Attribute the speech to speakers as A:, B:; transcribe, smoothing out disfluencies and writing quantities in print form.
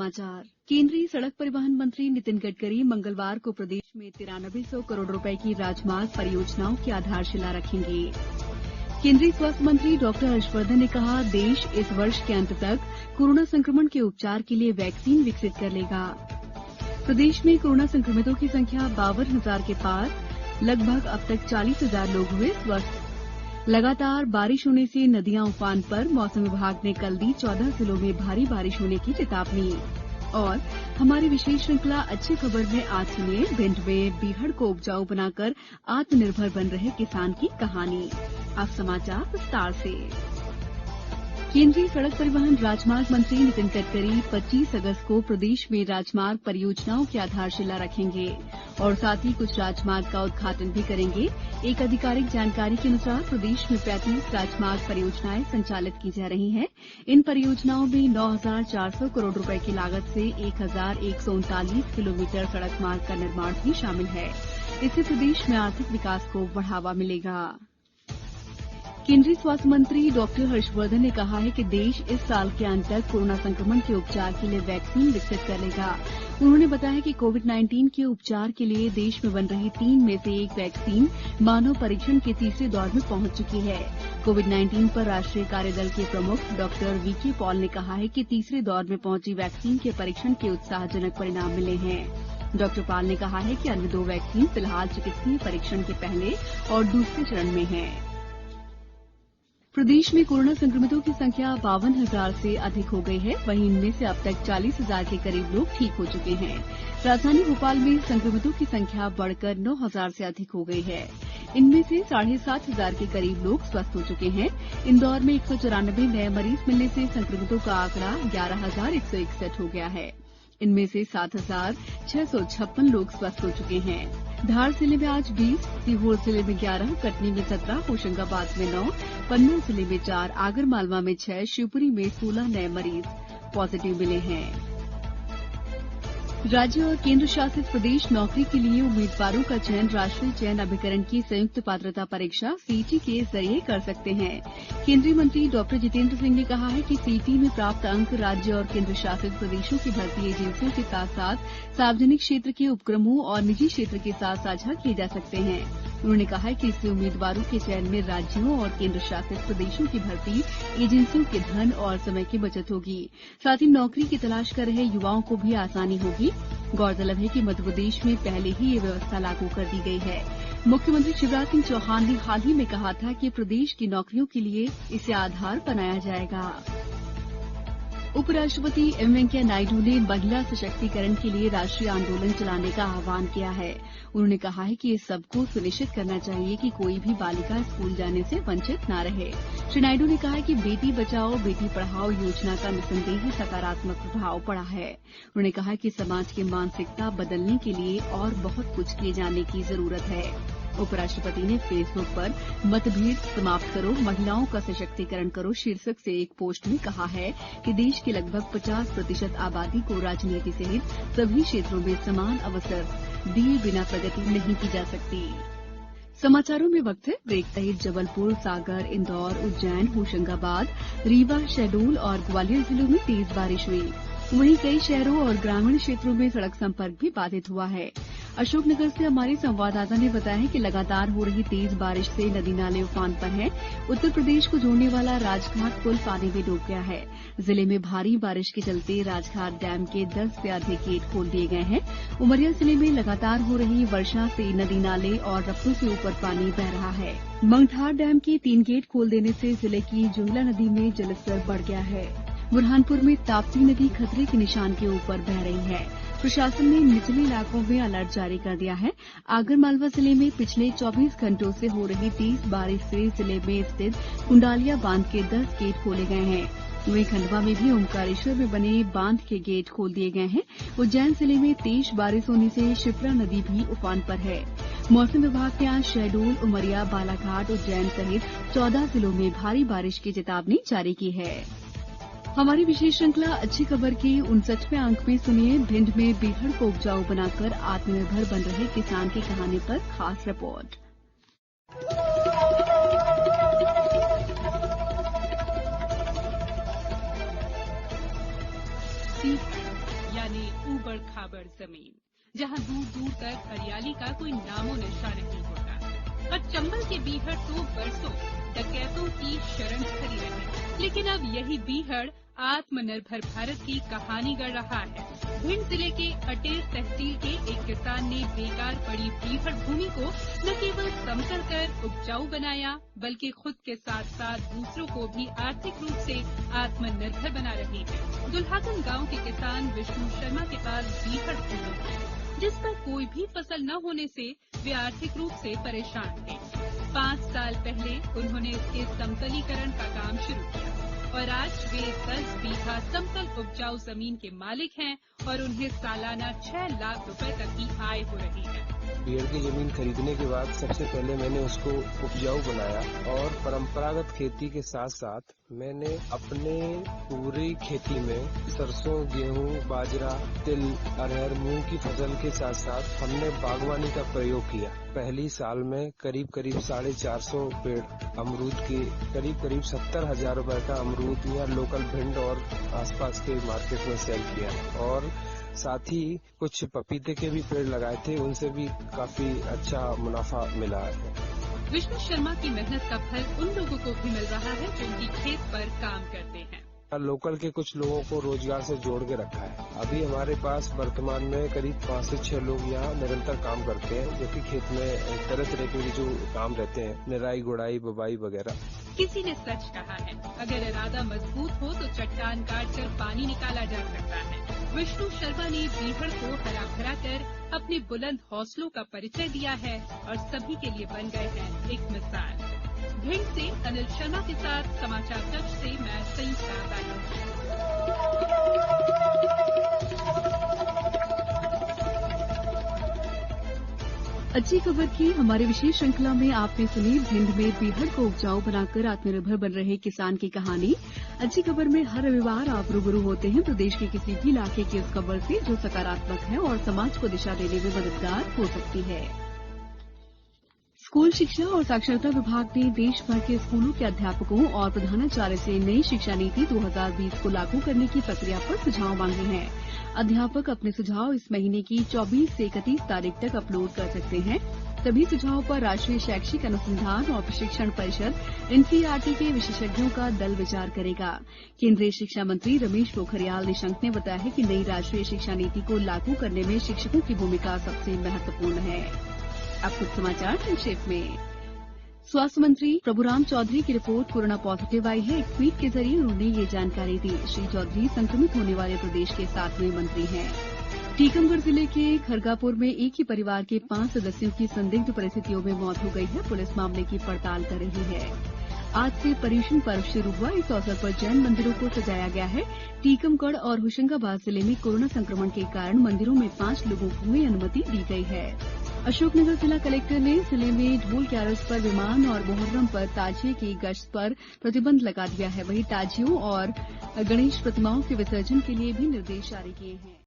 A: समाचार। केंद्रीय सड़क परिवहन मंत्री नितिन गडकरी मंगलवार को प्रदेश में 9300 करोड़ रुपए की राजमार्ग परियोजनाओं की आधारशिला रखेंगे। केंद्रीय स्वास्थ्य मंत्री डॉक्टर हर्षवर्धन ने कहा, देश इस वर्ष के अंत तक कोरोना संक्रमण के उपचार के लिए वैक्सीन विकसित कर लेगा। प्रदेश में कोरोना संक्रमितों की संख्या 52,000 के पार, लगभग अब तक 40,000 लोग हुए स्वस्थ। लगातार बारिश होने से नदियां उफान पर, मौसम विभाग ने कल दी 14 जिलों में भारी बारिश होने की चेतावनी। और हमारी विशेष श्रृंखला अच्छी खबर में आज सुनिए भिंड में बीहड़ को उपजाऊ बनाकर आत्मनिर्भर बन रहे किसान की कहानी। अब समाचार विस्तार से। केंद्रीय सड़क परिवहन राजमार्ग मंत्री नितिन गडकरी 25 अगस्त को प्रदेश में राजमार्ग परियोजनाओं की आधारशिला रखेंगे और साथ ही कुछ राजमार्ग का उद्घाटन भी करेंगे। एक आधिकारिक जानकारी के अनुसार प्रदेश में 35 राजमार्ग परियोजनाएं संचालित की जा रही हैं। इन परियोजनाओं में 9,400 करोड़ रुपए की लागत से 1,139 किलोमीटर सड़क मार्ग का निर्माण भी शामिल है। इससे प्रदेश में आर्थिक विकास को बढ़ावा मिलेगा। केंद्रीय स्वास्थ्य मंत्री डॉक्टर हर्षवर्धन ने कहा है कि देश इस साल के अंत तक कोरोना संक्रमण के उपचार के लिए वैक्सीन विकसित कर लेगा। उन्होंने बताया कि कोविड-19 के उपचार के लिए देश में बन रही 3 में से 1 वैक्सीन मानव परीक्षण के तीसरे दौर में पहुंच चुकी है। कोविड-19 पर राष्ट्रीय कार्यदल के प्रमुख डॉक्टर वीके पॉल ने कहा है कि तीसरे दौर में पहुंची वैक्सीन के परीक्षण के उत्साहजनक परिणाम मिले हैं। डॉक्टर पॉल ने कहा है कि अन्य 2 वैक्सीन फिलहाल चिकित्सकीय परीक्षण के पहले और दूसरे चरण में हैं। प्रदेश में कोरोना संक्रमितों की संख्या 52,000 से अधिक हो गई है। वहीं इनमें से अब तक 40,000 के करीब लोग ठीक हो चुके हैं। राजधानी भोपाल में संक्रमितों की संख्या बढ़कर 9,000 से अधिक हो गई है। इनमें से 7,500 के करीब लोग स्वस्थ हो चुके हैं। इंदौर में 194 नए मरीज मिलने से संक्रमितों का आंकड़ा 11,161 हो गया है। इनमें से 7,656 लोग स्वस्थ हो चुके हैं। धार जिले में आज 20, सीहोर जिले में 11, कटनी में 17, होशंगाबाद में 9, पन्ना जिले में 4, आगरमालवा में 6, शिवपुरी में 16 नए मरीज पॉजिटिव मिले हैं। राज्य और केंद्र शासित प्रदेश नौकरी के लिए उम्मीदवारों का चयन राष्ट्रीय चयन अभिकरण की संयुक्त पात्रता परीक्षा सीईटी के जरिए कर सकते हैं। केंद्रीय मंत्री डॉक्टर जितेंद्र सिंह ने कहा है कि सीईटी में प्राप्त अंक राज्य और केंद्र शासित प्रदेशों की भर्ती एजेंसियों के साथ साथ सार्वजनिक क्षेत्र के उपक्रमों और निजी क्षेत्र के साथ साझा किए जा सकते हैं। उन्होंने कहा है कि इससे उम्मीदवारों के चयन में राज्यों और केंद्र शासित प्रदेशों की भर्ती एजेंसियों के धन और समय की बचत होगी। साथ ही नौकरी की तलाश कर रहे युवाओं को भी आसानी होगी। गौरतलब है कि मध्यप्रदेश में पहले ही ये व्यवस्था लागू कर दी गई है। मुख्यमंत्री शिवराज सिंह चौहान ने हाल ही में कहा था कि प्रदेश की नौकरियों के लिए इसे आधार बनाया जाएगा। उपराष्ट्रपति एम वेंकैया नायडू ने महिला सशक्तिकरण के लिए राष्ट्रीय आंदोलन चलाने का आह्वान किया है। उन्होंने कहा है कि इस सबको सुनिश्चित करना चाहिए कि कोई भी बालिका स्कूल जाने से वंचित न रहे। श्री नायडू ने कहा कि बेटी बचाओ बेटी पढ़ाओ योजना का निसंदेह सकारात्मक प्रभाव पड़ा है। उन्होंने कहा कि समाज की मानसिकता बदलने के लिए और बहुत कुछ किए जाने की जरूरत है। उपराष्ट्रपति ने फेसबुक पर मतभेद समाप्त करो, महिलाओं का सशक्तिकरण करो शीर्षक से एक पोस्ट में कहा है कि देश की लगभग 50% आबादी को राजनीति सहित सभी क्षेत्रों में समान अवसर दिए बिना प्रगति नहीं की जा सकती। समाचारों में वक्त है ब्रेक। सहित जबलपुर, सागर, इंदौर, उज्जैन, होशंगाबाद, रीवा, शहडोल और ग्वालियर जिलों में तेज बारिश हुई। वहीं कई शहरों और ग्रामीण क्षेत्रों में सड़क संपर्क भी बाधित हुआ है। अशोकनगर से हमारे संवाददाता ने बताया है कि लगातार हो रही तेज बारिश से नदी नाले उफान पर हैं। उत्तर प्रदेश को जोड़ने वाला राजघाट पुल पानी में डूब गया है। जिले में भारी बारिश के चलते राजघाट डैम के 10 से अधिक गेट खोल दिए गए हैं। उमरिया जिले में लगातार हो रही वर्षा से नदी नाले और रपटों के ऊपर पानी बह रहा है। मंगठार डैम के 3 गेट खोल देने से जिले की जोहिला नदी में जलस्तर बढ़ गया है। बुरहानपुर में ताप्ती नदी खतरे के निशान के ऊपर बह रही है। प्रशासन ने निचले इलाकों में अलर्ट जारी कर दिया है। आगरमालवा जिले में पिछले 24 घंटों से हो रही तेज बारिश से जिले में स्थित कुंडालिया बांध के 10 गेट खोले गए हैं। वहीं खंडवा में भी ओंकारेश्वर में बने बांध के गेट खोल दिए गए हैं। उज्जैन जिले में तेज बारिश होने से शिप्रा नदी भी उफान पर है। मौसम विभाग ने आज शहडोल, उमरिया, बालाघाट, उज्जैन सहित 14 जिलों में भारी बारिश की चेतावनी जारी की है। हमारी विशेष श्रृंखला अच्छी खबर के 59वें अंक में सुनिए भिंड में बीहड़ को उपजाऊ बनाकर आत्मनिर्भर बन रहे किसान की कहानी पर खास रिपोर्ट।
B: ऊबड़ खाबड़ जमीन, जहां दूर दूर तक हरियाली का कोई नामो निशान नहीं होता। और चंबल के बीहड़ तो बरसों डकैतों की शरण खड़ी रहे, लेकिन अब यही बीहड़ आत्मनिर्भर भारत की कहानी गढ़ रहा है। भिंड जिले के अटेर तहसील के एक किसान ने बेकार पड़ी बीहड़ भूमि को न केवल समतल कर उपजाऊ बनाया, बल्कि खुद के साथ साथ दूसरों को भी आर्थिक रूप से आत्मनिर्भर बना रहे हैं। दुल्हागन गांव के किसान विष्णु शर्मा के पास बीहड़ भूमि है, जिस पर कोई भी फसल न होने से वे आर्थिक रूप से परेशान थे। 5 साल पहले उन्होंने इसके समतलीकरण का काम शुरू किया और आज वे 10 बीघा समतल उपजाऊ जमीन के मालिक हैं और उन्हें सालाना 6 लाख रुपए तक की आय हो रही है।
C: बीहड़ की जमीन खरीदने के बाद सबसे पहले मैंने उसको उपजाऊ बनाया और परंपरागत खेती के साथ साथ मैंने अपने पूरी खेती में सरसों, गेहूं, बाजरा, तिल, अरहर, मूंग की फसल के साथ साथ हमने बागवानी का प्रयोग किया। पहली साल में करीब 450 पेड़ अमरूद के, करीब 70,000 रुपए का अमरूद या लोकल भिंड और आसपास के मार्केट में सेल किया और साथ ही कुछ पपीते के भी पेड़ लगाए थे, उनसे भी काफी अच्छा मुनाफा मिला है।
B: विष्णु शर्मा की मेहनत का फल उन लोगों को भी मिल रहा है जो उनकी खेत पर काम करते हैं।
C: लोकल के कुछ लोगों को रोजगार से जोड़ के रखा है। अभी हमारे पास वर्तमान में करीब 5 से 6 लोग यहाँ निरंतर काम करते हैं, जो कि खेत में तरह तरह के जो काम रहते हैं, निराई, गुड़ाई, बुवाई वगैरह।
B: किसी ने सच कहा है, अगर इरादा मजबूत हो तो चट्टान काट कर पानी निकाला जा सकता है। विष्णु शर्मा ने बीहड़ को हरा भरा कर अपने बुलंद हौसलों का परिचय दिया है और सभी के लिए बन गए हैं एक मिसाल। भिंड से अनिल शर्मा के साथ समाचार कक्ष से मैं संयुक्ता बैनर्जी।
A: अच्छी खबर की हमारी विशेष श्रृंखला में आपने सुनी भिंड में बीहड़ को उपजाऊ बनाकर आत्मनिर्भर बन रहे किसान की कहानी। अच्छी खबर में हर रविवार आप रूबरू होते हैं प्रदेश के किसी भी इलाके की उस खबर से जो सकारात्मक है और समाज को दिशा देने में मददगार हो सकती है। स्कूल शिक्षा और साक्षरता विभाग ने देश भर के स्कूलों के अध्यापकों और प्रधानाचार्य से नई शिक्षा नीति 2020 को लागू करने की प्रक्रिया पर सुझाव मांगे हैं। अध्यापक अपने सुझाव इस महीने की 24 से 31 तारीख तक अपलोड कर सकते हैं। सभी सुझावों पर राष्ट्रीय शैक्षिक अनुसंधान और प्रशिक्षण परिषद एनसीईआरटी के विशेषज्ञों का दल विचार करेगा। केंद्रीय शिक्षा मंत्री रमेश पोखरियाल निशंक ने बताया है कि नई राष्ट्रीय शिक्षा नीति को लागू करने में शिक्षकों की भूमिका सबसे महत्वपूर्ण है। अब कुछ समाचार संक्षेप में। स्वास्थ्य मंत्री प्रभुराम चौधरी की रिपोर्ट कोरोना पॉजिटिव आई है। एक ट्वीट के जरिए उन्होंने ये जानकारी दी। श्री चौधरी संक्रमित होने वाले प्रदेश के 7वें मंत्री हैं। टीकमगढ़ जिले के खरगापुर में एक ही परिवार के 5 सदस्यों की संदिग्ध परिस्थितियों में मौत हो गई है। पुलिस मामले की पड़ताल कर रही है। आज से पर्युषण पर्व शुरू हुआ। इस अवसर पर जैन मंदिरों को सजाया गया है। टीकमगढ़ और होशंगाबाद जिले में कोरोना संक्रमण के कारण मंदिरों में 5 लोगों को ही अनुमति दी गई है। अशोकनगर जिला कलेक्टर ने जिले में ढोल क्यारस पर विमान और मुहर्रम पर ताजिए की गश्त पर प्रतिबंध लगा दिया है। वहीं ताजियों और गणेश प्रतिमाओं के विसर्जन के लिए भी निर्देश जारी किए हैं।